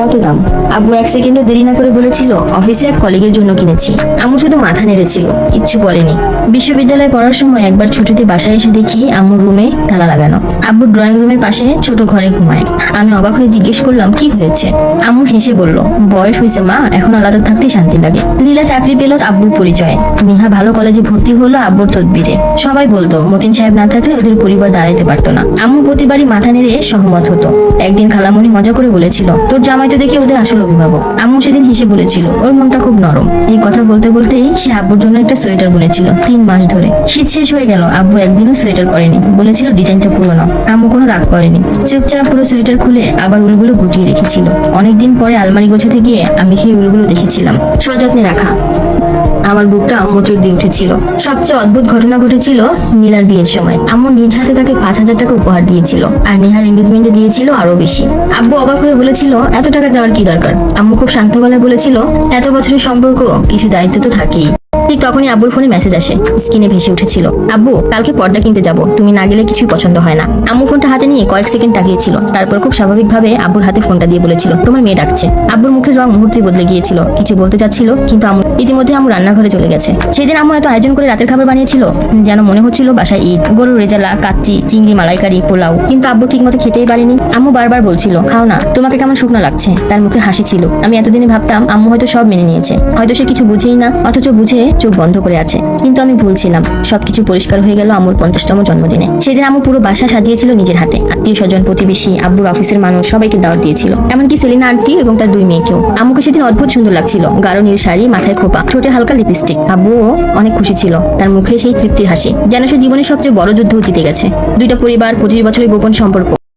কত দাম? আব্বু এক সেকেন্ডও দেরি না করে বলেছিল অফিসে এক কলিগের জন্য কিনেছি। আম্মু শুধু মাথা নেড়েছিল, কিচ্ছু বলেনি। বিশ্ববিদ্যালয়ে পড়ার সময় একবার ছুটিতে বাসায় এসে দেখি আম্মুর রুমে তালা লাগানো। আব্বু ড্রয়িং রুমের পাশে ছোট ঘরে ঘুমায়। আমি অবাক হয়ে জিজ্ঞেস করলাম কি হয়েছে। আম্মু হেসে বলল, বয়স হয়েছে মা, এখন আলাদা থাকতে শান্তি লাগে। লীলা চাকরি পেল আব্বুর পরিচয়ে, নিহা ভালো কলেজে ভর্তি হলো আব্বুর তদবিরে। সবাই বলতো মতিন সাহেব না থাকলে ওদের পরিবার দাঁড়াইতে পারতো না। আম্মু প্রতিবারই মাথা নেড়ে সহমত হতো। একদিন খালামণি মজা করে বলেছিল, তোর জামাই তো দেখে ওদের আসল অভিভাবক। আম্মু সেদিন হেসে বলেছিল, ওর মনটা খুব নরম। এই কথা বলতে বলতেই সে আব্বুর জন্য একটা সোয়েটার বুনেছিল 3 মাস ধরে। শীত শেষ হয়ে গেল, আব্বু একদিনও সোয়েটার পরেনি, বলেছিল ডিজাইনটা পুরনো। আম্মু কোনো রাগ করেনি, চুপচাপ পুরো সোয়েটার খুলে আবার উলগুলো গুটিয়ে রেখেছিল। অনেকদিন পরে আলমারি গোছাতে গিয়ে আমি সেই উলগুলো দেখেছিলাম সযত্নে রাখা। আমার বুকটা মোচড় দিয়ে উঠেছিল। সবচেয়ে অদ্ভুত ঘটনা ঘটেছিল নীলার বিয়ের সময়। আম্মু নিজ হাতে তাকে 5,000 টাকা উপহার দিয়েছিল, আর নেহার এঙ্গেজমেন্টে দিয়েছিল আরো বেশি। আব্বু অবাক হয়ে বলেছিল, এত টাকা দেওয়ার কি দরকার? আম্মু খুব শান্ত গলায় বলেছিল, এত বছরের সম্পর্ক, কিছু দায়িত্ব তো থাকেই। ঠিক তখনই আব্বুর ফোনে মেসেজ আসে, স্ক্রিনে ভেসে উঠেছিল, আব্বু কালকে পর্দা কিনতে যাব, তুমি না গেলে কিছুই পছন্দ হয় না। আম্মু ফোনটা হাতে নিয়ে কয়েক সেকেন্ড তাকিয়েছিল, তারপর খুব স্বাভাবিকভাবে আব্বুর হাতে ফোনটা দিয়ে বলেছিল, তোমার মেয়ে ডাকছে। আব্বুর মুখের রং মুহূর্তেই বদলে গিয়েছিল। কিছু বলতে চাচ্ছিল, কিন্তু ইতিমধ্যে আম্মু রান্নাঘরে চলে গেছে। সেদিন আম্মু এত আয়োজন করে রাতের খাবার বানিয়েছিল যেন মনে হচ্ছিল বাসায় ঈদ। গরুর রেজালা, কাচ্চি, চিংড়ি মালাইকারি, পোলাও। কিন্তু আব্বু ঠিক মতো খেতেই পারেনি। আম্মু বারবার বলছিল, খাও না, তোমাকে কেমন শুকনো লাগছে। তার মুখে হাসি ছিল। আমি এতদিনে ভাবতাম আম্মু হয়তো সব মেনে নিয়েছে, হয়তো সে কিছু বুঝেই না, অথচ বুঝে চোখ বন্ধ করে আছে। কিন্তু আমি ভুলছিলাম। সবকিছু পরিষ্কার হয়ে গেল আম্মুর 50তম জন্মদিনে। সেদিন আম্মু পুরো বাসা সাজিয়েছিল নিজের হাতে। আত্মীয় স্বজন, প্রতিবেশী, আব্বুর অফিসের মানুষ সবাইকে দাওয়াত দিয়েছিল, এমনকি সেলিনা আন্টি এবং তার 2 মেয়েকেও। আম্মুকে সেদিন অদ্ভুত সুন্দর লাগছিল, গাঢ় নীল শাড়ি, মাথায় খোপা, ঠোঁটে হালকা লিপস্টিক। আব্বুও অনেক খুশি ছিল, তার মুখে সেই তৃপ্তির হাসি, যেন সে জীবনের সবচেয়ে বড় যুদ্ধ জিতে গেছে। 2টা পরিবার, 25 বছরের গোপন সম্পর্ক।